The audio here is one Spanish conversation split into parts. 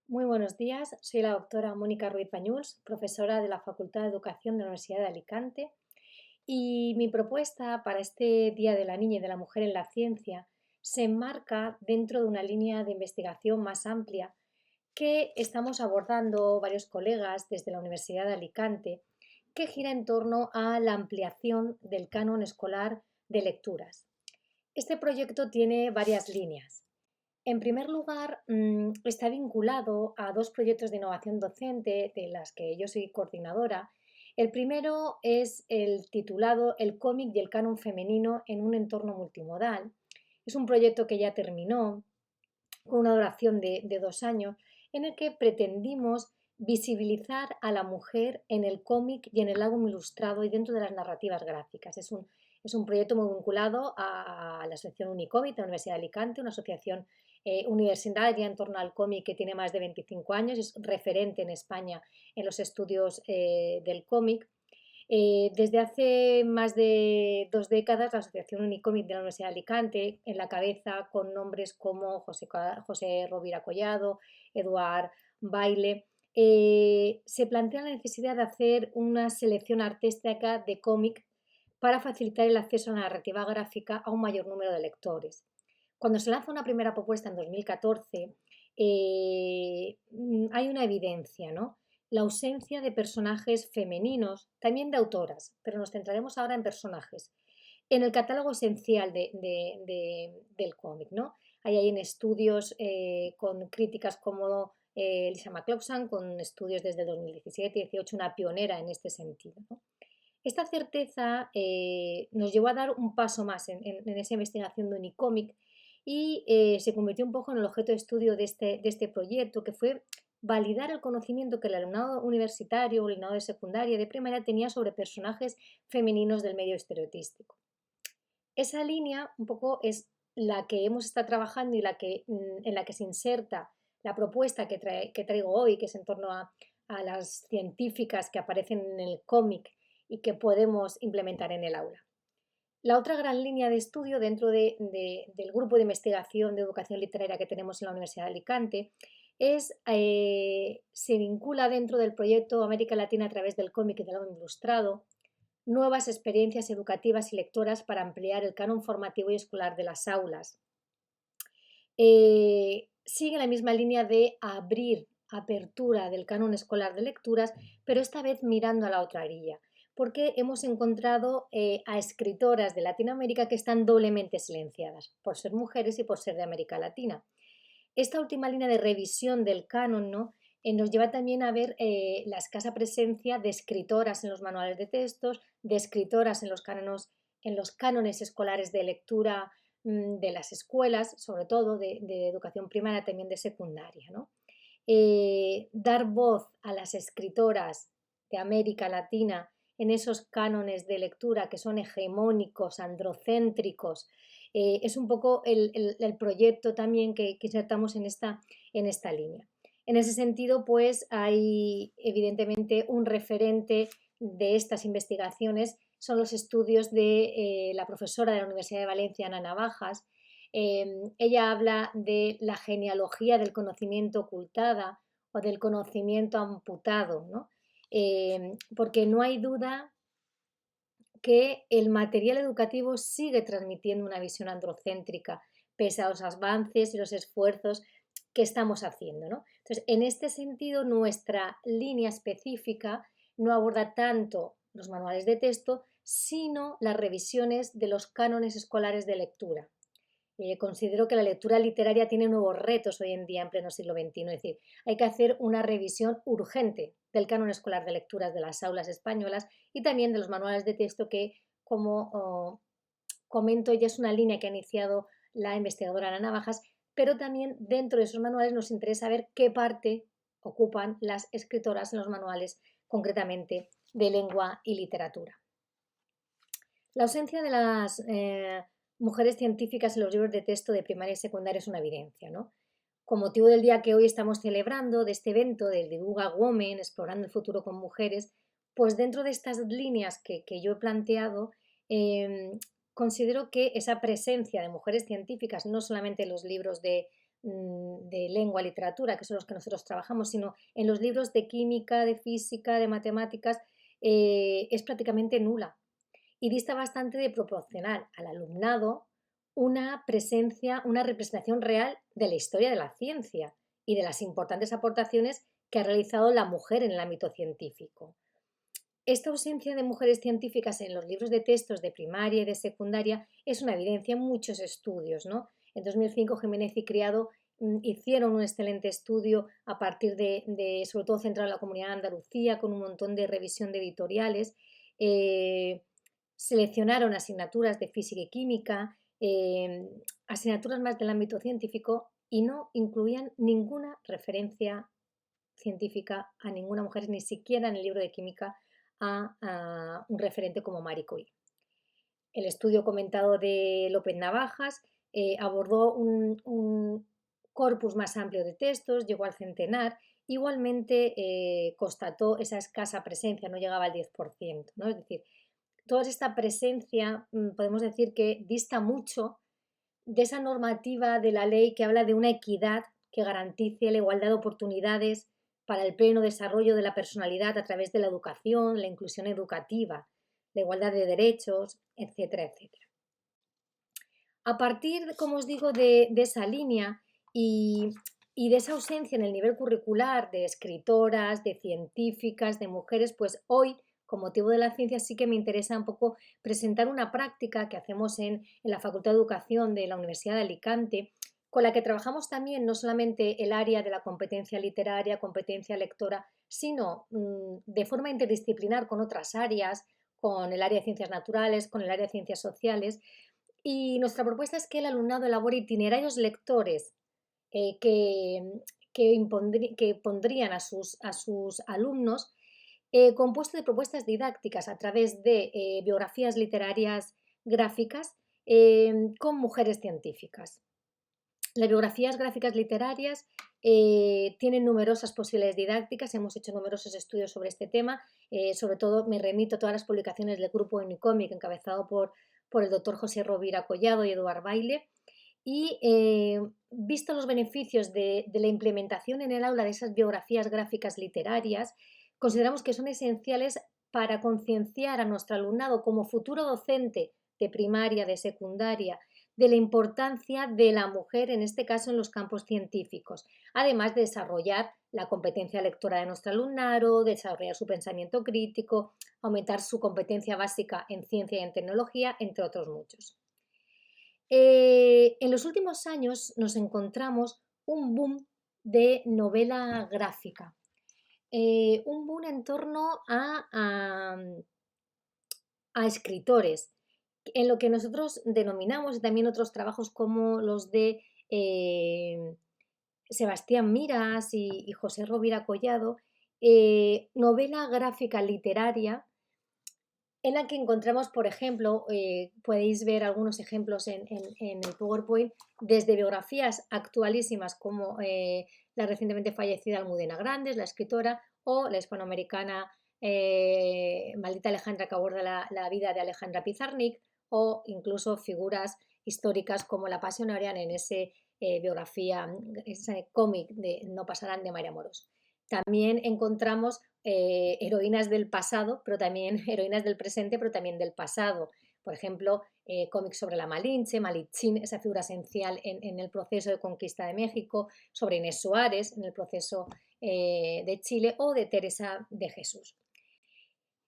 Muy buenos días, soy la doctora Mónica Ruiz Bañuls, profesora de la Facultad de Educación de la Universidad de Alicante, y mi propuesta para este Día de la Niña y de la Mujer en la Ciencia se enmarca dentro de una línea de investigación más amplia que estamos abordando varios colegas desde la Universidad de Alicante, que gira en torno a la ampliación del canon escolar de lecturas. Este proyecto tiene varias líneas. En primer lugar, está vinculado a dos proyectos de innovación docente de las que yo soy coordinadora. El primero es el titulado El cómic y el canon femenino en un entorno multimodal. Es un proyecto que ya terminó con una duración de 2 años, en el que pretendimos visibilizar a la mujer en el cómic y en el álbum ilustrado y dentro de las narrativas gráficas. Es un proyecto muy vinculado a la asociación Unicómic de la Universidad de Alicante, una asociación universitaria en torno al cómic que tiene más de 25 años, es referente en España en los estudios del cómic. Desde hace más de 2 décadas, la Asociación Unicómic de la Universidad de Alicante, en la cabeza con nombres como José Rovira Collado, Eduard Baile, se plantea la necesidad de hacer una selección artística de cómic para facilitar el acceso a la narrativa gráfica a un mayor número de lectores. Cuando se lanza una primera propuesta en 2014, hay una evidencia, ¿no? La ausencia de personajes femeninos, también de autoras, pero nos centraremos ahora en personajes, en el catálogo esencial del cómic, ¿no? Hay en estudios con críticas como Lisa McCloskey, con estudios desde 2017 y 2018, una pionera en este sentido, ¿no? Esta certeza nos llevó a dar un paso más en esa investigación de Unicomic y se convirtió un poco en el objeto de estudio de este proyecto, que fue validar el conocimiento que el alumnado universitario o el alumnado de secundaria, de primaria, tenía sobre personajes femeninos del medio estereotípico. Esa línea un poco es la que hemos estado trabajando y en la que se inserta la propuesta que traigo hoy, que es en torno a las científicas que aparecen en el cómic y que podemos implementar en el aula. La otra gran línea de estudio dentro del grupo de investigación de educación literaria que tenemos en la Universidad de Alicante se vincula dentro del proyecto América Latina a través del cómic y del álbum ilustrado, nuevas experiencias educativas y lectoras para ampliar el canon formativo y escolar de las aulas. Sigue la misma línea de apertura del canon escolar de lecturas, pero esta vez mirando a la otra orilla, porque hemos encontrado a escritoras de Latinoamérica que están doblemente silenciadas, por ser mujeres y por ser de América Latina. Esta última línea de revisión del canon, ¿no? Nos lleva también a ver la escasa presencia de escritoras en los manuales de textos, de escritoras en los cánones escolares de lectura de las escuelas, sobre todo de educación primaria, también de secundaria, ¿no? Dar voz a las escritoras de América Latina en esos cánones de lectura que son hegemónicos, androcéntricos, es un poco el proyecto también que insertamos en esta línea. En ese sentido, pues hay evidentemente un referente de estas investigaciones, son los estudios de la profesora de la Universidad de Valencia, Ana Navajas. Ella habla de la genealogía del conocimiento ocultada o del conocimiento amputado, ¿no? Porque no hay duda que el material educativo sigue transmitiendo una visión androcéntrica, pese a los avances y los esfuerzos que estamos haciendo, ¿no? Entonces, en este sentido, nuestra línea específica no aborda tanto los manuales de texto, sino las revisiones de los cánones escolares de lectura. Considero que la lectura literaria tiene nuevos retos hoy en día en pleno siglo XXI, es decir, hay que hacer una revisión urgente del canon escolar de lecturas de las aulas españolas y también de los manuales de texto que, como comento, ya es una línea que ha iniciado la investigadora Ana Navajas, pero también dentro de esos manuales nos interesa ver qué parte ocupan las escritoras en los manuales, concretamente de lengua y literatura. La ausencia de las mujeres científicas en los libros de texto de primaria y secundaria es una evidencia, ¿no? Con motivo del día que hoy estamos celebrando, de este evento del Divulga Women, Explorando el futuro con mujeres, pues dentro de estas líneas que yo he planteado, considero que esa presencia de mujeres científicas, no solamente en los libros de lengua, literatura, que son los que nosotros trabajamos, sino en los libros de química, de física, de matemáticas, es prácticamente nula y dista bastante de proporcionar al alumnado una presencia, una representación real de la historia de la ciencia y de las importantes aportaciones que ha realizado la mujer en el ámbito científico. Esta ausencia de mujeres científicas en los libros de textos de primaria y de secundaria es una evidencia en muchos estudios, ¿no? En 2005 Jiménez y Criado hicieron un excelente estudio a partir sobre todo centrado en la Comunidad de Andalucía, con un montón de revisión de editoriales. Seleccionaron asignaturas de física y química, asignaturas más del ámbito científico y no incluían ninguna referencia científica a ninguna mujer, ni siquiera en el libro de química a un referente como Marie Curie. El estudio comentado de López Navajas abordó un corpus más amplio de textos, llegó al centenar, igualmente constató esa escasa presencia, no llegaba al 10%, ¿no? Es decir, toda esta presencia podemos decir que dista mucho de esa normativa de la ley que habla de una equidad que garantice la igualdad de oportunidades para el pleno desarrollo de la personalidad a través de la educación, la inclusión educativa, la igualdad de derechos, etcétera, etcétera. A partir, como os digo, de esa línea y de esa ausencia en el nivel curricular de escritoras, de científicas, de mujeres, pues hoy, con motivo de la ciencia, sí que me interesa un poco presentar una práctica que hacemos en la Facultad de Educación de la Universidad de Alicante, con la que trabajamos también no solamente el área de la competencia literaria, competencia lectora, sino de forma interdisciplinar con otras áreas, con el área de ciencias naturales, con el área de ciencias sociales. Y nuestra propuesta es que el alumnado elabore itinerarios lectores que pondrían a sus alumnos compuesto de propuestas didácticas a través de biografías literarias gráficas con mujeres científicas. Las biografías gráficas literarias tienen numerosas posibilidades didácticas, hemos hecho numerosos estudios sobre este tema, sobre todo me remito a todas las publicaciones del grupo Unicomic encabezado por el doctor José Rovira Collado y Eduard Baile, y visto los beneficios de la implementación en el aula de esas biografías gráficas literarias, consideramos que son esenciales para concienciar a nuestro alumnado como futuro docente de primaria, de secundaria, de la importancia de la mujer, en este caso en los campos científicos, además de desarrollar la competencia lectora de nuestro alumnado, desarrollar su pensamiento crítico, aumentar su competencia básica en ciencia y en tecnología, entre otros muchos. En los últimos años nos encontramos un boom de novela gráfica, un boom en torno a escritores, en lo que nosotros denominamos, y también otros trabajos como los de Sebastián Miras y José Rovira Collado, novela gráfica literaria, en la que encontramos, por ejemplo, podéis ver algunos ejemplos en el PowerPoint, desde biografías actualísimas como la recientemente fallecida Almudena Grandes, la escritora, o la hispanoamericana Maldita Alejandra, que aborda la vida de Alejandra Pizarnik, o incluso figuras históricas como la Pasionarian en ese cómic de No pasarán de María Moros. También encontramos heroínas del pasado, pero también heroínas del presente, pero también del pasado. Por ejemplo, cómics sobre la Malinche, Malichín, esa figura esencial en el proceso de conquista de México, sobre Inés Suárez en el proceso de Chile, o de Teresa de Jesús.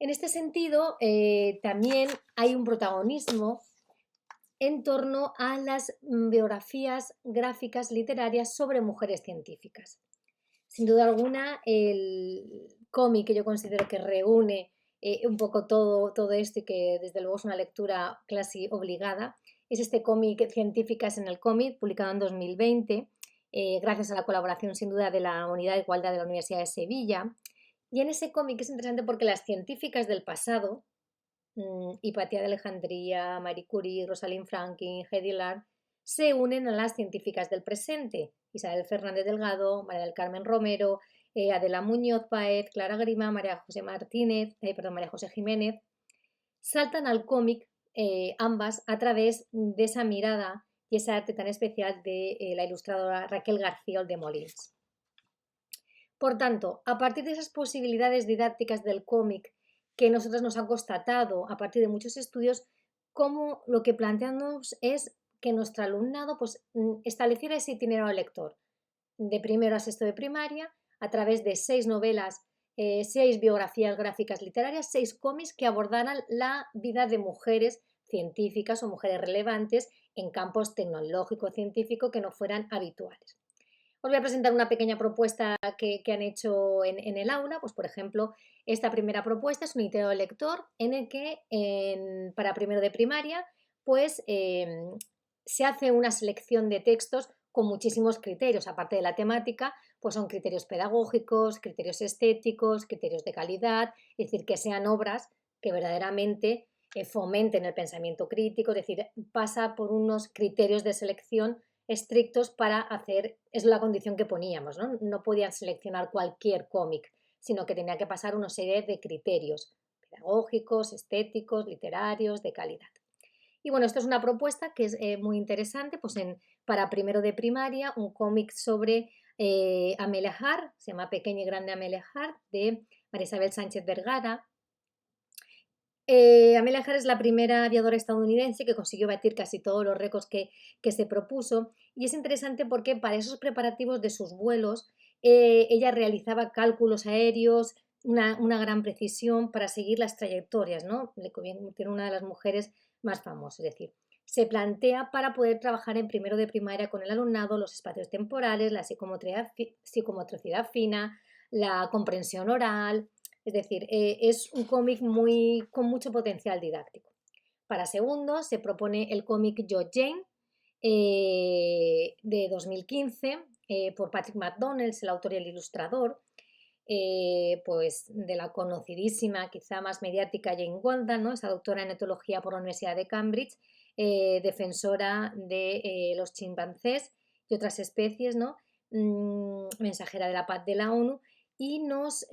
En este sentido, también hay un protagonismo en torno a las biografías gráficas literarias sobre mujeres científicas. Sin duda alguna, el cómic que yo considero que reúne un poco todo esto y que desde luego es una lectura casi obligada, es este cómic Científicas en el cómic, publicado en 2020, gracias a la colaboración sin duda de la Unidad de Igualdad de la Universidad de Sevilla. Y en ese cómic es interesante porque las científicas del pasado, Hipatia de Alejandría, Marie Curie, Rosalind Franklin, Hedy Lamarr, se unen a las científicas del presente, Isabel Fernández Delgado, María del Carmen Romero, Adela Muñoz Páez, Clara Grima, María José Jiménez, saltan al cómic ambas a través de esa mirada y ese arte tan especial de la ilustradora Raquel García de Molins. Por tanto, a partir de esas posibilidades didácticas del cómic que nosotros nos han constatado a partir de muchos estudios, como lo que planteamos es que nuestro alumnado pues, estableciera ese itinerario lector de primero a sexto de primaria a través de 6 novelas, 6 biografías gráficas literarias, 6 cómics que abordaran la vida de mujeres científicas o mujeres relevantes en campos tecnológico-científico que no fueran habituales. Os voy a presentar una pequeña propuesta que han hecho en el aula. Pues, por ejemplo, esta primera propuesta es un itinerario lector en el que para primero de primaria pues, se hace una selección de textos con muchísimos criterios. Aparte de la temática, pues son criterios pedagógicos, criterios estéticos, criterios de calidad, es decir, que sean obras que verdaderamente fomenten el pensamiento crítico, es decir, pasa por unos criterios de selección estrictos para hacer, es la condición que poníamos, ¿no? No podían seleccionar cualquier cómic, sino que tenía que pasar una serie de criterios pedagógicos, estéticos, literarios, de calidad. Y bueno, esto es una propuesta que es muy interesante, pues para primero de primaria, un cómic sobre Amelia Hart, se llama Pequeña y Grande Amelia Hart, de María Isabel Sánchez Vergara. Amelia Hart es la primera aviadora estadounidense que consiguió batir casi todos los récords que se propuso, y es interesante porque para esos preparativos de sus vuelos ella realizaba cálculos aéreos, una gran precisión para seguir las trayectorias, ¿no? Le convierte en una de las mujeres más famosas, es decir, se plantea para poder trabajar en primero de primaria con el alumnado los espacios temporales, la psicomotricidad fina, la comprensión oral. Es decir, es un cómic con mucho potencial didáctico. Para segundo se propone el cómic Yo Jane de 2015 por Patrick McDonnell, el autor y el ilustrador, pues de la conocidísima, quizá más mediática Jane Goldman, ¿no? Esa doctora en etología por la Universidad de Cambridge, defensora de los chimpancés y otras especies, ¿no? Mensajera de la paz de la ONU, y nos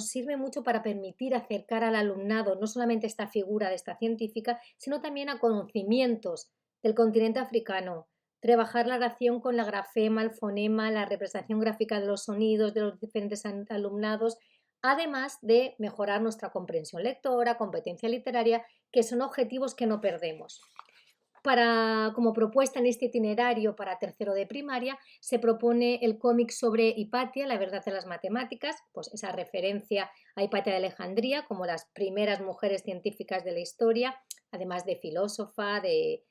sirve mucho para permitir acercar al alumnado no solamente esta figura de esta científica, sino también a conocimientos del continente africano, trabajar la oración con la grafema, el fonema, la representación gráfica de los sonidos de los diferentes alumnados, además de mejorar nuestra comprensión lectora, competencia literaria, que son objetivos que no perdemos. Como propuesta en este itinerario para tercero de primaria, se propone el cómic sobre Hipatia, la verdad de las matemáticas, pues esa referencia a Hipatia de Alejandría como las primeras mujeres científicas de la historia, además de filósofa, de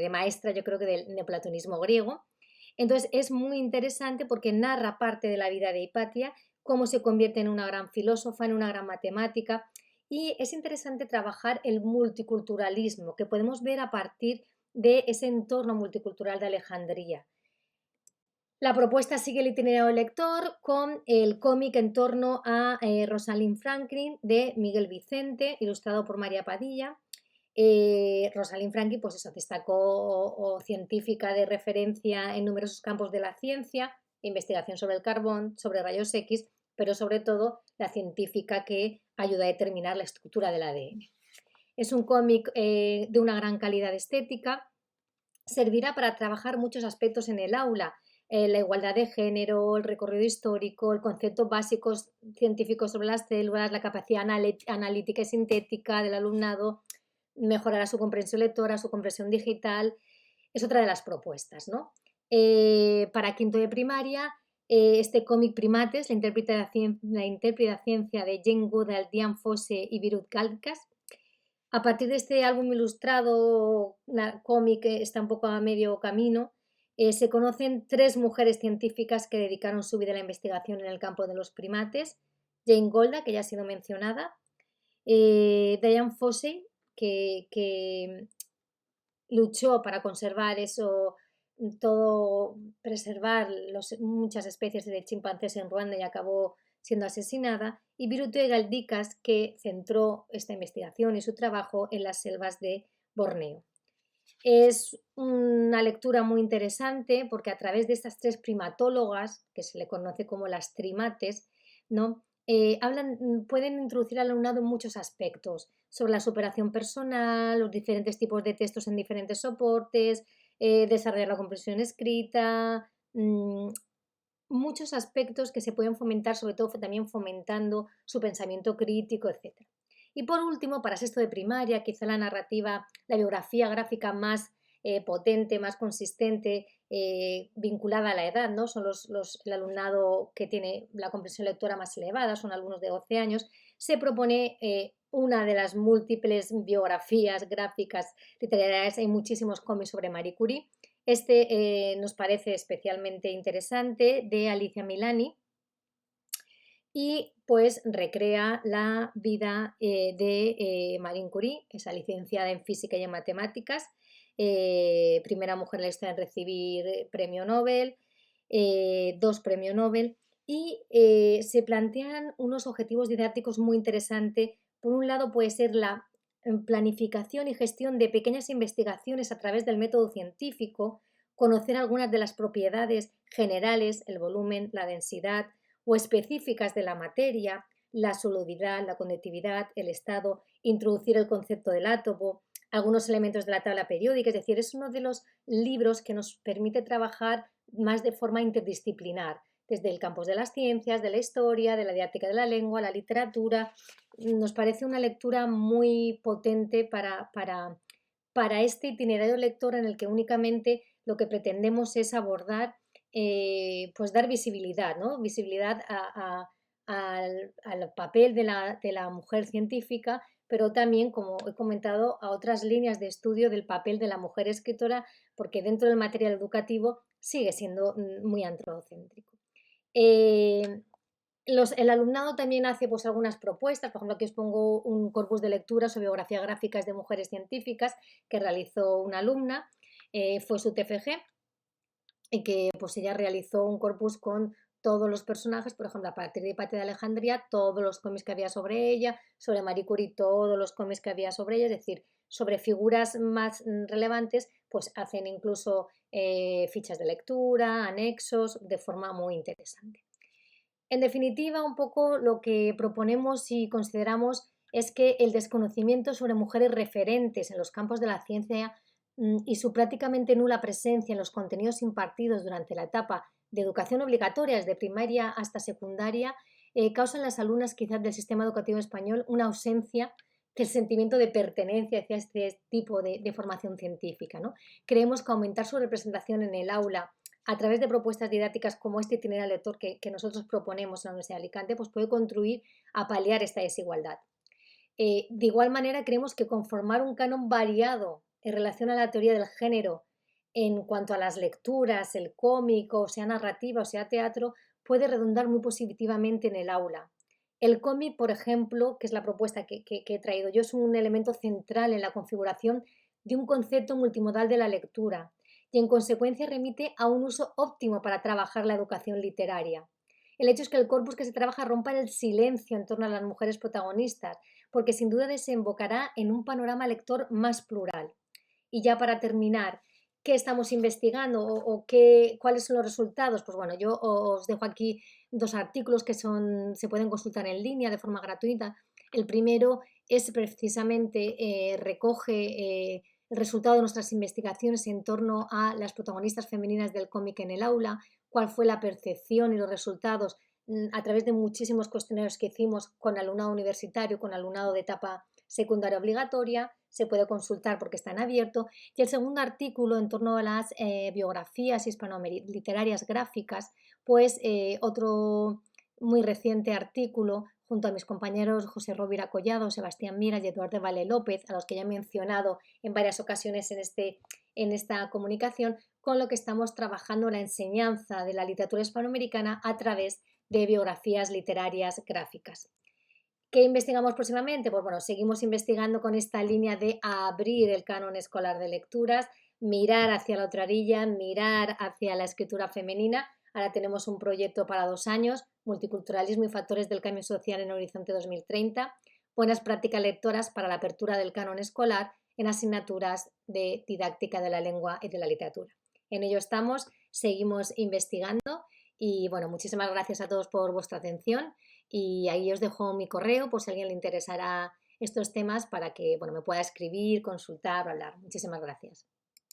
maestra, yo creo que del neoplatonismo griego. Entonces es muy interesante porque narra parte de la vida de Hipatia, cómo se convierte en una gran filósofa, en una gran matemática, y es interesante trabajar el multiculturalismo que podemos ver a partir de ese entorno multicultural de Alejandría. La propuesta sigue el itinerario del lector con el cómic en torno a Rosalind Franklin de Miguel Vicente, ilustrado por María Padilla. Rosalind Franklin, pues eso, destacó científica de referencia en numerosos campos de la ciencia, investigación sobre el carbón, sobre rayos X, pero sobre todo la científica que ayuda a determinar la estructura del ADN. Es un cómic de una gran calidad estética, servirá para trabajar muchos aspectos en el aula, la igualdad de género, el recorrido histórico, el conceptos básicos científicos sobre las células, la capacidad analítica y sintética del alumnado, mejorará su comprensión lectora, su comprensión digital, es otra de las propuestas, ¿no? Para quinto de primaria, este cómic Primates, la intérpreta ciencia de Jane Goodall, Diane Fossey y Virut Galkas. A partir de este álbum ilustrado, cómic que está un poco a medio camino, se conocen 3 mujeres científicas que dedicaron su vida a la investigación en el campo de los primates. Jane Goodall, que ya ha sido mencionada, Diane Fossey, que luchó para conservar eso, preservar muchas especies de chimpancés en Ruanda y acabó siendo asesinada, y Birute Galdikas, que centró esta investigación y su trabajo en las selvas de Borneo. Es una lectura muy interesante porque a través de estas 3 primatólogas, que se le conoce como las trimates, ¿no? Pueden introducir al alumnado en muchos aspectos sobre la superación personal, los diferentes tipos de textos en diferentes soportes, desarrollar la comprensión escrita, muchos aspectos que se pueden fomentar, sobre todo también fomentando su pensamiento crítico, etc. Y por último, para sexto de primaria, quizá la narrativa, la biografía gráfica más potente, más consistente, vinculada a la edad, ¿no? Son el alumnado que tiene la comprensión lectora más elevada, son alumnos de 12 años. Se propone una de las múltiples biografías gráficas literarias, hay muchísimos cómics sobre Marie Curie. Nos parece especialmente interesante, de Alicia Milani, y pues recrea la vida de Marie Curie, esa licenciada en física y en matemáticas, primera mujer en la historia en recibir premio Nobel, 2 premios Nobel, y se plantean unos objetivos didácticos muy interesantes. Por un lado puede ser la planificación y gestión de pequeñas investigaciones a través del método científico, conocer algunas de las propiedades generales, el volumen, la densidad, o específicas de la materia, la solubilidad, la conductividad, el estado, introducir el concepto del átomo, algunos elementos de la tabla periódica, es decir, es uno de los libros que nos permite trabajar más de forma interdisciplinar, desde el campo de las ciencias, de la historia, de la didáctica de la lengua, la literatura. Nos parece una lectura muy potente para este itinerario lector en el que únicamente lo que pretendemos es abordar, pues dar visibilidad, ¿no? Visibilidad al papel de la mujer científica, pero también, como he comentado, a otras líneas de estudio del papel de la mujer escritora, porque dentro del material educativo sigue siendo muy antropocéntrico. El alumnado también hace pues, algunas propuestas, por ejemplo, aquí os pongo un corpus de lecturas o biografías gráficas de mujeres científicas que realizó una alumna, fue su TFG, y que pues ella realizó un corpus con todos los personajes, por ejemplo, a partir de Hipatia de Alejandría, todos los cómics que había sobre ella, sobre Marie Curie, todos los cómics que había sobre ella, es decir, sobre figuras más relevantes, pues hacen incluso fichas de lectura, anexos, de forma muy interesante. En definitiva, un poco lo que proponemos y consideramos es que el desconocimiento sobre mujeres referentes en los campos de la ciencia y su prácticamente nula presencia en los contenidos impartidos durante la etapa de educación obligatoria, desde primaria hasta secundaria, causa en las alumnas quizás del sistema educativo español una ausencia del sentimiento de pertenencia hacia este tipo de formación científica, ¿no? Creemos que aumentar su representación en el aula a través de propuestas didácticas como este itinerario lector que nosotros proponemos en la Universidad de Alicante, pues puede contribuir a paliar esta desigualdad. De igual manera, creemos que conformar un canon variado en relación a la teoría del género en cuanto a las lecturas, el cómic, sea narrativa o sea teatro, puede redundar muy positivamente en el aula. El cómic, por ejemplo, que es la propuesta que he traído yo, es un elemento central en la configuración de un concepto multimodal de la lectura y en consecuencia remite a un uso óptimo para trabajar la educación literaria. El hecho es que el corpus que se trabaja rompa el silencio en torno a las mujeres protagonistas, porque sin duda desembocará en un panorama lector más plural. Y ya para terminar, ¿qué estamos investigando o cuáles son los resultados? Pues bueno, yo os dejo aquí 2 artículos que se pueden consultar en línea de forma gratuita. El primero es precisamente, recoge el resultado de nuestras investigaciones en torno a las protagonistas femeninas del cómic en el aula, cuál fue la percepción y los resultados a través de muchísimos cuestionarios que hicimos con alumnado universitario, con alumnado de etapa secundaria obligatoria, se puede consultar porque está en abierto. Y el segundo artículo en torno a las biografías hispano-literarias gráficas, pues otro muy reciente artículo junto a mis compañeros José Rovira Collado, Sebastián Mira y Eduardo Vale López, a los que ya he mencionado en varias ocasiones en esta comunicación, con lo que estamos trabajando la enseñanza de la literatura hispanoamericana a través de biografías literarias gráficas. ¿Qué investigamos próximamente? Pues bueno, seguimos investigando con esta línea de abrir el canon escolar de lecturas, mirar hacia la otra orilla, mirar hacia la escritura femenina. Ahora tenemos un proyecto para 2 años, multiculturalismo y factores del cambio social en Horizonte 2030, buenas prácticas lectoras para la apertura del canon escolar en asignaturas de didáctica de la lengua y de la literatura. En ello estamos, seguimos investigando y bueno, muchísimas gracias a todos por vuestra atención. Y ahí os dejo mi correo por si a alguien le interesará estos temas para que me pueda escribir, consultar o hablar. Muchísimas gracias.